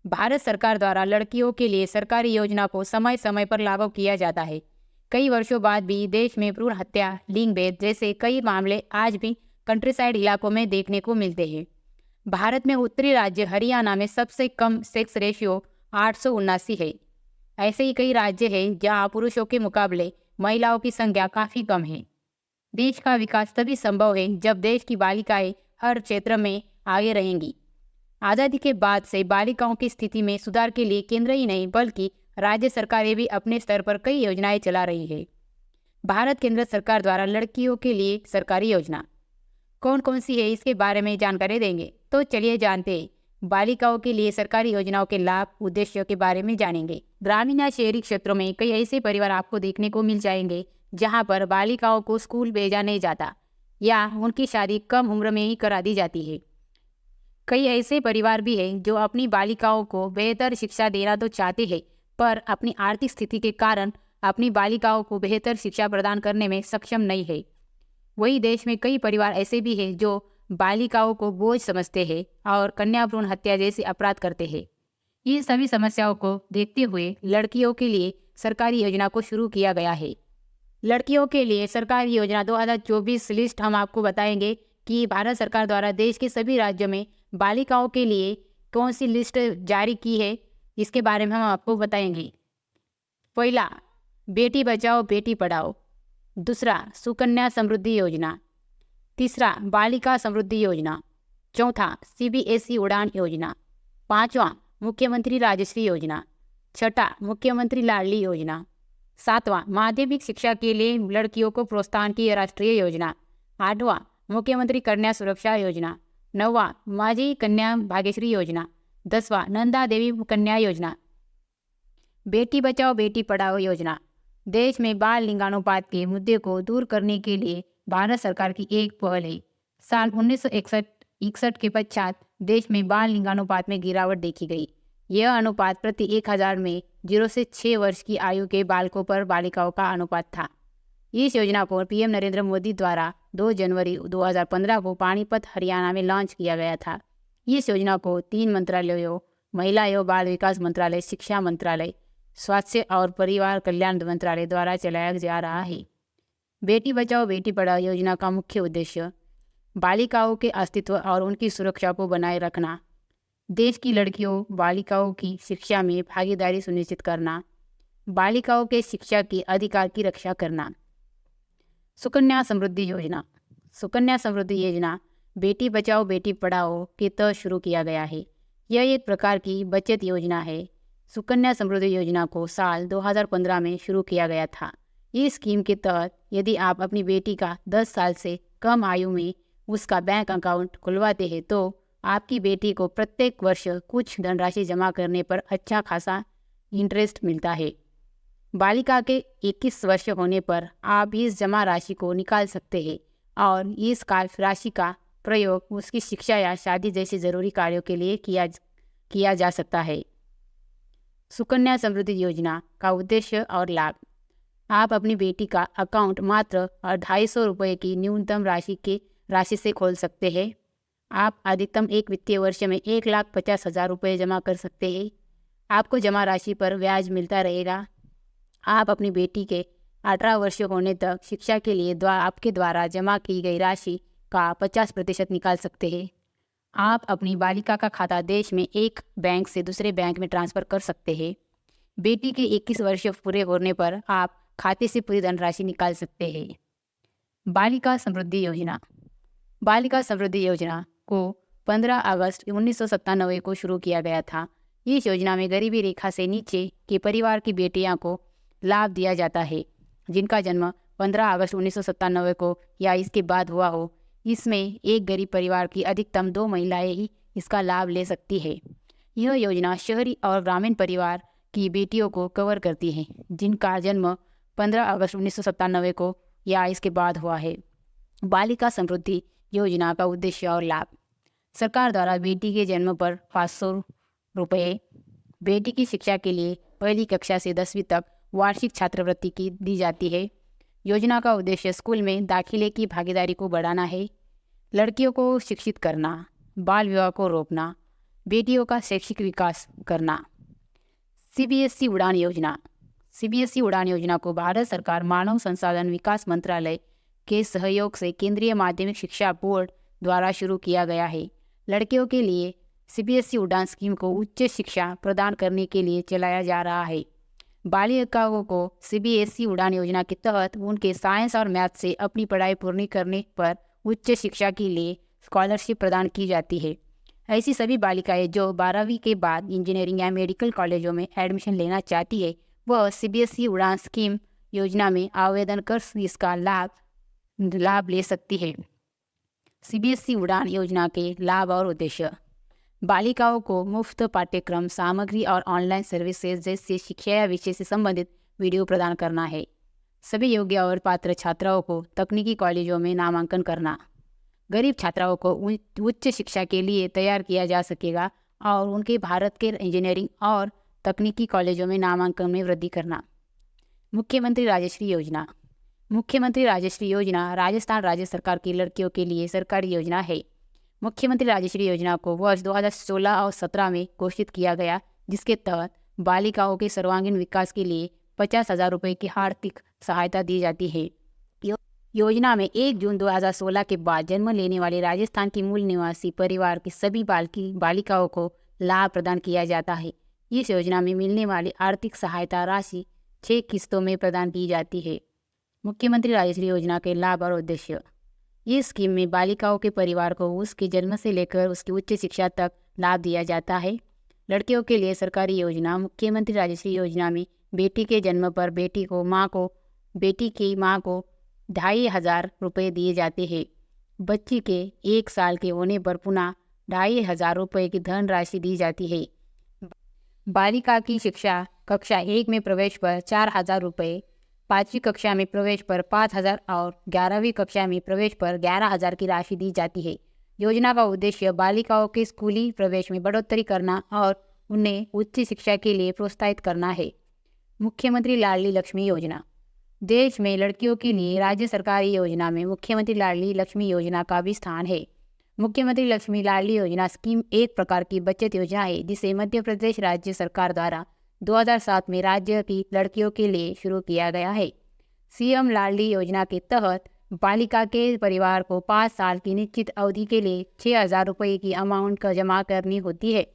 भारत सरकार द्वारा लड़कियों के लिए सरकारी योजना को समय समय पर लागू किया जाता है। कई वर्षों बाद भी देश में भ्रूण हत्या, लिंग भेद जैसे कई मामले आज भी कंट्रीसाइड इलाकों में देखने को मिलते हैं। भारत में उत्तरी राज्य हरियाणा में सबसे कम सेक्स रेशियो 879 है। ऐसे ही कई राज्य हैं जहां पुरुषों के मुकाबले महिलाओं की संख्या काफी कम है। देश का विकास तभी संभव है जब देश की बालिकाएं हर क्षेत्र में आगे रहेंगी। आज़ादी के बाद से बालिकाओं की स्थिति में सुधार के लिए केंद्र ही नहीं बल्कि राज्य सरकारें भी अपने स्तर पर कई योजनाएं चला रही है। भारत केंद्र सरकार द्वारा लड़कियों के लिए सरकारी योजना कौन कौन सी है, इसके बारे में जानकारी देंगे। तो चलिए जानते हैं। बालिकाओं के लिए सरकारी योजनाओं के लाभ, उद्देश्यों के बारे में जानेंगे। ग्रामीण या शहरी क्षेत्रों में कई ऐसे परिवार आपको देखने को मिल जाएंगे जहां पर बालिकाओं को स्कूल भेजा नहीं जाता या उनकी शादी कम उम्र में ही करा दी जाती है। कई ऐसे परिवार भी हैं जो अपनी बालिकाओं को बेहतर शिक्षा देना तो चाहते हैं, पर अपनी आर्थिक स्थिति के कारण अपनी बालिकाओं को बेहतर शिक्षा प्रदान करने में सक्षम नहीं है। वही देश में कई परिवार ऐसे भी हैं जो बालिकाओं को बोझ समझते हैं और कन्या भ्रूण हत्या जैसे अपराध करते हैं। ये सभी समस्याओं को देखते हुए लड़कियों के लिए सरकारी योजना को शुरू किया गया है। लड़कियों के लिए सरकारी योजना 2024 लिस्ट हम आपको बताएंगे कि भारत सरकार द्वारा देश के सभी राज्यों में बालिकाओं के लिए कौन सी लिस्ट जारी की है, इसके बारे में हम आपको बताएंगे। पहला, बेटी बचाओ बेटी पढ़ाओ। दूसरा, सुकन्या समृद्धि योजना। तीसरा, बालिका समृद्धि योजना। चौथा, सीबीएसई उड़ान योजना। पांचवा, मुख्यमंत्री राजश्री योजना। छठा, मुख्यमंत्री लाडली योजना। सातवां, माध्यमिक शिक्षा के लिए लड़कियों को प्रोत्साहन की राष्ट्रीय योजना। आठवां, मुख्यमंत्री कन्या सुरक्षा योजना। नौवां, माझी कन्या भाग्यश्री योजना। 10वां, नंदा देवी कन्या योजना। बेटी बचाओ बेटी पढ़ाओ योजना देश में बाल लिंगानुपात के मुद्दे को दूर करने के लिए भारत सरकार की एक पहल है। साल 1961 के पश्चात देश में बाल लिंगानुपात में गिरावट देखी गई। यह अनुपात प्रति 1000 में 0 से 6 वर्ष की आयु के बालकों पर बालिकाओं का अनुपात था। इस योजना को पीएम नरेंद्र मोदी द्वारा 2 जनवरी 2015 को पानीपत हरियाणा में लॉन्च किया गया था। इस योजना को 3 मंत्रालयों, महिला एवं बाल विकास मंत्रालय, शिक्षा मंत्रालय, स्वास्थ्य और परिवार कल्याण मंत्रालय द्वारा चलाया जा रहा है। बेटी बचाओ बेटी पढ़ाओ योजना का मुख्य उद्देश्य बालिकाओं के अस्तित्व और उनकी सुरक्षा को बनाए रखना, देश की लड़कियों बालिकाओं की शिक्षा में भागीदारी सुनिश्चित करना, बालिकाओं के शिक्षा के अधिकार की रक्षा करना। सुकन्या समृद्धि योजना। सुकन्या समृद्धि योजना बेटी बचाओ बेटी पढ़ाओ के तहत शुरू किया गया है। यह एक प्रकार की बचत योजना है। सुकन्या समृद्धि योजना को साल 2015 में शुरू किया गया था। इस स्कीम के तहत यदि आप अपनी बेटी का 10 साल से कम आयु में उसका बैंक अकाउंट खुलवाते हैं तो आपकी बेटी को प्रत्येक वर्ष कुछ धनराशि जमा करने पर अच्छा खासा इंटरेस्ट मिलता है। बालिका के 21 वर्ष होने पर आप इस जमा राशि को निकाल सकते हैं और इस राशि का प्रयोग उसकी शिक्षा या शादी जैसे जरूरी कार्यों के लिए किया जा सकता है। सुकन्या समृद्धि योजना का उद्देश्य और लाभ। आप अपनी बेटी का अकाउंट मात्र 250 रुपये की न्यूनतम राशि से खोल सकते हैं। आप अधिकतम एक वित्तीय वर्ष में 1,50,000 रुपये जमा कर सकते हैं। आपको जमा राशि पर ब्याज मिलता रहेगा। आप अपनी बेटी के 18 वर्ष होने तक शिक्षा के लिए आपके द्वारा जमा की गई राशि का 50% निकाल सकते हैं। आप अपनी बालिका का खाता देश में एक बैंक से दूसरे बैंक में ट्रांसफ़र कर सकते हैं। बेटी के 21 वर्ष पूरे होने पर आप खाते से पूरी धनराशि निकाल सकते हैं। बालिका समृद्धि योजना। बालिका समृद्धि योजना को 15 अगस्त 1997 को शुरू किया गया था। इस योजना में गरीबी रेखा से नीचे के परिवार की बेटियां को लाभ दिया जाता है जिनका जन्म 15 अगस्त 1997 को या इसके बाद हुआ हो। इसमें एक गरीब परिवार की अधिकतम 2 महिलाएं ही इसका लाभ ले सकती है। यह योजना शहरी और ग्रामीण परिवार की बेटियों को कवर करती है जिनका जन्म 15 अगस्त 1997 को या इसके बाद हुआ है। बालिका समृद्धि योजना का उद्देश्य और लाभ। सरकार द्वारा बेटी के जन्म पर 500 रुपये, बेटी की शिक्षा के लिए पहली कक्षा से 10वीं तक वार्षिक छात्रवृत्ति की दी जाती है। योजना का उद्देश्य स्कूल में दाखिले की भागीदारी को बढ़ाना है, लड़कियों को शिक्षित करना, बाल विवाह को रोकना, बेटियों का शैक्षिक विकास करना। सीबीएसई उड़ान योजना। सीबीएसई उड़ान योजना को भारत सरकार मानव संसाधन विकास मंत्रालय के सहयोग से केंद्रीय माध्यमिक शिक्षा बोर्ड द्वारा शुरू किया गया है। लड़कियों के लिए सीबीएसई उड़ान स्कीम को उच्च शिक्षा प्रदान करने के लिए चलाया जा रहा है। बालिकाओं को सीबीएसई उड़ान योजना के तहत उनके साइंस और मैथ से अपनी पढ़ाई पूरी करने पर उच्च शिक्षा के लिए स्कॉलरशिप प्रदान की जाती है। ऐसी सभी बालिकाएं जो 12वीं के बाद इंजीनियरिंग या मेडिकल कॉलेजों में एडमिशन लेना चाहती है वह सीबीएसई उड़ान स्कीम योजना में आवेदन कर इसका लाभ ले सकती है। सीबीएसई उड़ान योजना के लाभ और उद्देश्य। बालिकाओं को मुफ्त पाठ्यक्रम सामग्री और ऑनलाइन सर्विसेज जैसे शिक्षा या विषय से संबंधित वीडियो प्रदान करना है। सभी योग्य और पात्र छात्राओं को तकनीकी कॉलेजों में नामांकन करना। गरीब छात्राओं को उच्च शिक्षा के लिए तैयार किया जा सकेगा और उनके भारत के इंजीनियरिंग और तकनीकी कॉलेजों में नामांकन में वृद्धि करना। मुख्यमंत्री राजश्री योजना। मुख्यमंत्री राजश्री योजना राजस्थान राज्य सरकार की लड़कियों के लिए सरकारी योजना है। मुख्यमंत्री राजश्री योजना को वर्ष 2016 और 17 में घोषित किया गया, जिसके तहत बालिकाओं के सर्वांगीण विकास के लिए 50,000 रुपये की आर्थिक सहायता दी जाती है। योजना में 1 जून 2016 के बाद जन्म लेने वाले राजस्थान की मूल निवासी परिवार की सभी बालिकाओं को लाभ प्रदान किया जाता है। इस योजना में मिलने वाली आर्थिक सहायता राशि 6 किस्तों में प्रदान की जाती है। मुख्यमंत्री राजश्री योजना के लाभ और उद्देश्य। ये स्कीम में बालिकाओं के परिवार को उसके जन्म से लेकर उसकी उच्च शिक्षा तक लाभ दिया जाता है। लड़कियों के लिए सरकारी योजना। मुख्यमंत्री राजश्री योजना में बेटी के जन्म पर बेटी की माँ को 2,500 रुपये दिए जाते हैं। बच्ची के 1 साल के होने पर पुनः 2,500 रुपये की धनराशि दी जाती है। बालिका की शिक्षा कक्षा 1 में प्रवेश पर 4,000 रुपये, 5वीं कक्षा में प्रवेश पर 5,000 और 11वीं कक्षा में प्रवेश पर 11,000 की राशि दी जाती है। योजना का उद्देश्य बालिकाओं के स्कूली प्रवेश में बढ़ोतरी करना और उन्हें उच्च शिक्षा के लिए प्रोत्साहित करना है। मुख्यमंत्री लाडली लक्ष्मी योजना। देश में लड़कियों के लिए राज्य सरकारी योजना में मुख्यमंत्री लाडली लक्ष्मी योजना का भी स्थान है। मुख्यमंत्री लक्ष्मी लाडली योजना स्कीम एक प्रकार की बचत योजना है जिसे मध्य प्रदेश राज्य सरकार द्वारा 2007 में राज्य की लड़कियों के लिए शुरू किया गया है। सीएम लाडली योजना के तहत बालिका के परिवार को 5 साल की निश्चित अवधि के लिए 6,000 रुपये की अमाउंट का जमा करनी होती है।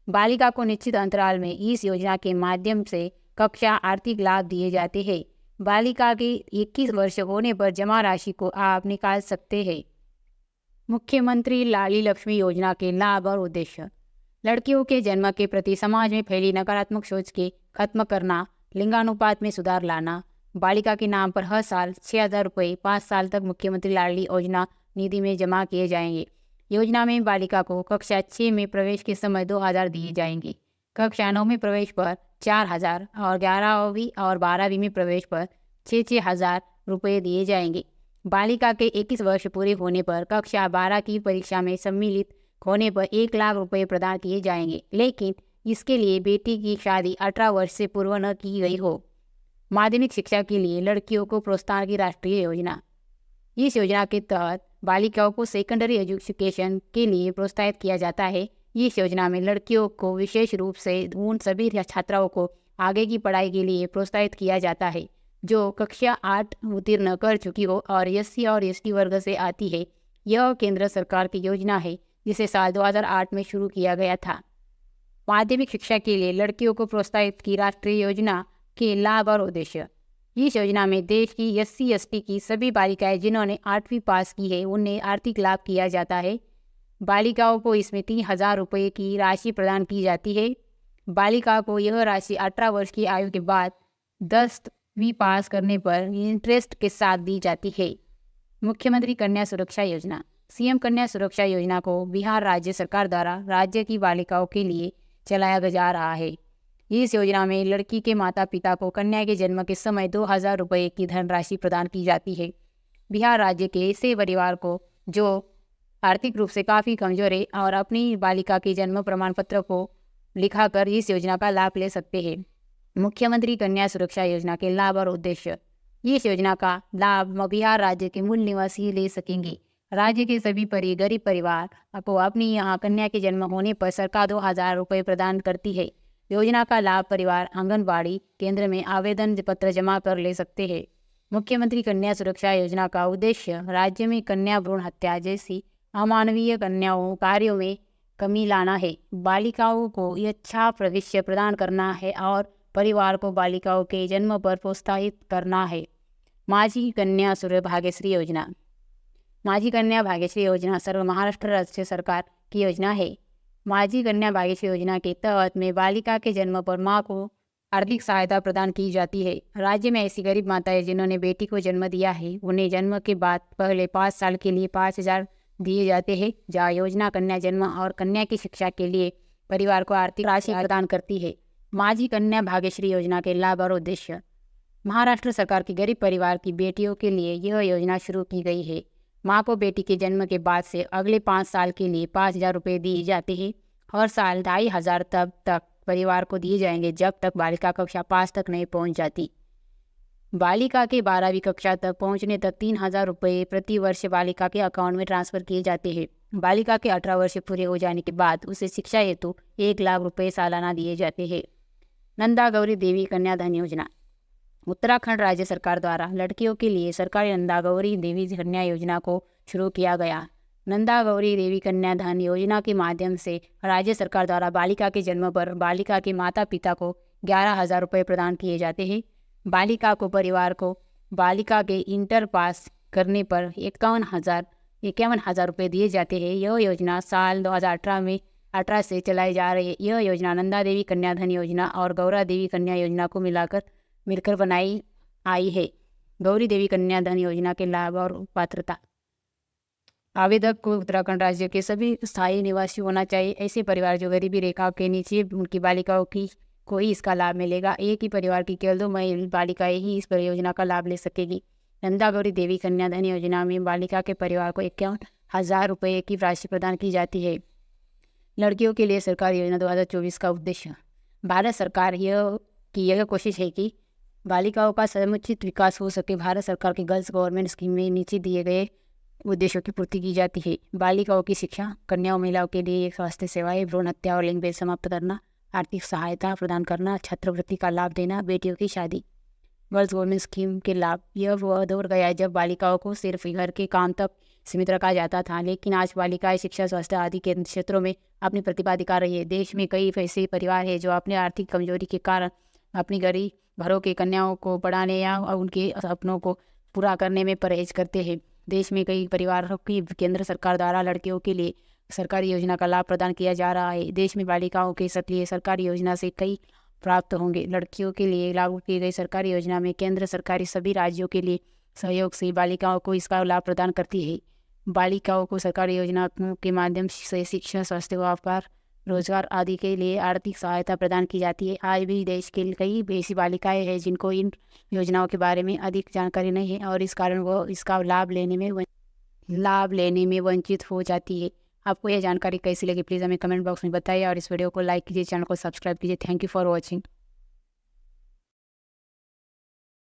बालिका को निश्चित अंतराल में इस योजना के माध्यम से कक्षा आर्थिक लाभ दिए जाते हैं। बालिका के 21 वर्ष होने पर जमा राशि को आप निकाल सकते हैं। मुख्यमंत्री लाडली लक्ष्मी योजना के लाभ और उद्देश्य। लड़कियों के जन्म के प्रति समाज में फैली नकारात्मक सोच के खत्म करना, लिंगानुपात में सुधार लाना। बालिका के नाम पर हर साल 6,000 रुपये 5 साल तक मुख्यमंत्री लाडली योजना निधि में जमा किए जाएंगे। योजना में बालिका को कक्षा 6 में प्रवेश के समय 2,000 दिए जाएंगे। कक्षा 9 में प्रवेश पर 4,000 और 11वीं और 12वीं में प्रवेश पर 6,000 रुपये दिए जाएंगे। बालिका के 21 वर्ष पूरे होने पर कक्षा 12 की परीक्षा में सम्मिलित होने पर 1 लाख रुपये प्रदान किए जाएंगे, लेकिन इसके लिए बेटी की शादी 18 वर्ष से पूर्व न की गई हो। माध्यमिक शिक्षा के लिए लड़कियों को प्रोत्साहन की राष्ट्रीय योजना। इस योजना के तहत बालिकाओं को सेकेंडरी एजुकेशन के लिए प्रोत्साहित किया जाता है। इस योजना में लड़कियों को विशेष रूप से उन सभी छात्राओं को आगे की पढ़ाई के लिए प्रोत्साहित किया जाता है जो कक्षा 8 उत्तीर्ण कर चुकी हो और SC और ST वर्ग से आती है। यह केंद्र सरकार की योजना है जिसे साल 2008 में शुरू किया गया था। माध्यमिक शिक्षा के लिए लड़कियों को प्रोत्साहित की राष्ट्रीय योजना के लाभ और उद्देश्य। इस योजना में देश की SC ST की सभी बालिकाएं जिन्होंने 8वीं पास की है उन्हें आर्थिक लाभ किया जाता है। बालिकाओं को इसमें 3,000 रुपये की राशि प्रदान की जाती है। बालिका को यह राशि 18 वर्ष की आयु के बाद 10वीं पास करने पर इंटरेस्ट के साथ दी जाती है। मुख्यमंत्री कन्या सुरक्षा योजना। CM कन्या सुरक्षा योजना को बिहार राज्य सरकार द्वारा राज्य की बालिकाओं के लिए चलाया जा रहा है। इस योजना में लड़की के माता पिता को कन्या के जन्म के समय 2,000 रुपये की धनराशि प्रदान की जाती है। बिहार राज्य के ऐसे परिवार को जो आर्थिक रूप से काफ़ी कमजोर है और अपनी बालिका के जन्म प्रमाण पत्र को लिखाकर इस योजना का लाभ ले सकते हैं। मुख्यमंत्री कन्या सुरक्षा योजना के लाभ और उद्देश्य। इस योजना का लाभ बिहार राज्य के मूल निवासी ले सकेंगे। राज्य के सभी गरीब परिवार को अपनी यहाँ कन्या के जन्म होने पर सरकार 2,000 रुपये प्रदान करती है। योजना का लाभ परिवार आंगनबाड़ी केंद्र में आवेदन पत्र जमा कर ले सकते हैं। मुख्यमंत्री कन्या सुरक्षा योजना का उद्देश्य राज्य में कन्या भ्रूण हत्या जैसी अमानवीय कन्याओं कार्यों में कमी लाना है, बालिकाओं को अच्छा भविष्य प्रदान करना है और परिवार को बालिकाओं के जन्म पर प्रोत्साहित करना है। माझी कन्या भाग्यश्री योजना। माझी कन्या भाग्यश्री योजना सर्व महाराष्ट्र राज्य सरकार की योजना है। माझी कन्या भाग्यश्री योजना के तहत में बालिका के जन्म पर मां को आर्थिक सहायता प्रदान की जाती है। राज्य में ऐसी गरीब माताएं जिन्होंने बेटी को जन्म दिया है, उन्हें जन्म के बाद पहले 5 साल के लिए 5,000 दिए जाते हैं। जहाँ योजना कन्या जन्म और कन्या की शिक्षा के लिए परिवार को आर्थिक राशि प्रदान करती है। माझी कन्या भाग्यश्री योजना के लाभ और उद्देश्य। महाराष्ट्र सरकार की गरीब परिवार की बेटियों के लिए यह योजना शुरू की गई है। मां को बेटी के जन्म के बाद से अगले 5 साल के लिए 5,000 रुपये दिए जाते हैं। हर साल 2,500 तक परिवार को दिए जाएंगे जब तक बालिका कक्षा 5 तक नहीं पहुंच जाती। बालिका के 12वीं कक्षा तक पहुंचने तक 3,000 रुपये प्रति वर्ष बालिका के अकाउंट में ट्रांसफर किए जाते हैं। बालिका के 18 वर्ष पूरे हो जाने के बाद उसे शिक्षा हेतु 1 लाख रुपये सालाना दिए जाते हैं। नंदा गौरी देवी कन्याधन योजना। उत्तराखंड राज्य सरकार द्वारा लड़कियों के लिए सरकारी नंदा गौरी देवी कन्या योजना को शुरू किया गया। नंदा गौरी देवी कन्याधन योजना के माध्यम से राज्य सरकार द्वारा बालिका के जन्म पर बालिका के माता पिता को 11,000 रुपये प्रदान किए जाते हैं। बालिका को परिवार को बालिका के इंटर पास करने पर 51,000 रुपये दिए जाते हैं। यह योजना साल 2018 से चलाई जा रही है। यह योजना नंदा देवी कन्याधन योजना और गौरा देवी कन्या योजना को मिलकर बनाई आई है। गौरी देवी कन्याधन योजना के लाभ और पात्रता। आवेदक को उत्तराखंड राज्य के सभी स्थायी निवासी होना चाहिए। ऐसे परिवार जो गरीबी रेखा के नीचे उनकी बालिकाओं को ही इसका लाभ मिलेगा। एक ही परिवार की केवल 2 महिला बालिकाएं ही इस परियोजना का लाभ ले सकेगी। नंदा गौरी देवी कन्याधन योजना में बालिका के परिवार को 51,000 रुपये की राशि प्रदान की जाती है। लड़कियों के लिए सरकारी योजना 2024 का उद्देश्य। भारत सरकार की यह कोशिश है कि बालिकाओं का समुचित विकास हो सके। भारत सरकार की गर्ल्स गवर्नमेंट स्कीम में नीचे दिए गए उद्देश्यों की पूर्ति की जाती है। बालिकाओं की शिक्षा, कन्याओं महिलाओं के लिए स्वास्थ्य सेवाएं, भ्रूण हत्या और लिंग भेद समाप्त करना, आर्थिक सहायता प्रदान करना, छात्रवृत्ति का लाभ देना, बेटियों की शादी। गर्ल्स गवर्नमेंट स्कीम के लाभ। यह वह दौर गया जब बालिकाओं को सिर्फ घर के काम तक सीमित रखा जाता था, लेकिन आज बालिकाएं शिक्षा, स्वास्थ्य आदि के क्षेत्रों में अपनी प्रतिभा दिखा रही है। देश में कई ऐसे परिवार हैं जो अपने आर्थिक कमजोरी के कारण अपनी गरीब घरों के कन्याओं को पढ़ाने या उनके सपनों को पूरा करने में परहेज करते हैं। देश में कई परिवारों की केंद्र सरकार द्वारा लड़कियों के लिए सरकारी योजना का लाभ प्रदान किया जा रहा है। देश में बालिकाओं के लिए सरकारी योजना से कई प्राप्त होंगे। लड़कियों के लिए लागू की गई सरकारी योजना में केंद्र सरकारी सभी राज्यों के लिए सहयोग से बालिकाओं को इसका लाभ प्रदान करती है। बालिकाओं को सरकारी योजनाओं के माध्यम से शिक्षा, स्वास्थ्य, व्यापार, रोजगार आदि के लिए आर्थिक सहायता प्रदान की जाती है। आज भी देश के कई ऐसी बालिकाएं हैं जिनको इन योजनाओं के बारे में अधिक जानकारी नहीं है और इस कारण वो इसका लाभ लेने में वंचित हो जाती है। आपको यह जानकारी कैसी लगी प्लीज़ हमें कमेंट बॉक्स में बताइए और इस वीडियो को लाइक कीजिए, चैनल को सब्सक्राइब कीजिए। Thank you for watching.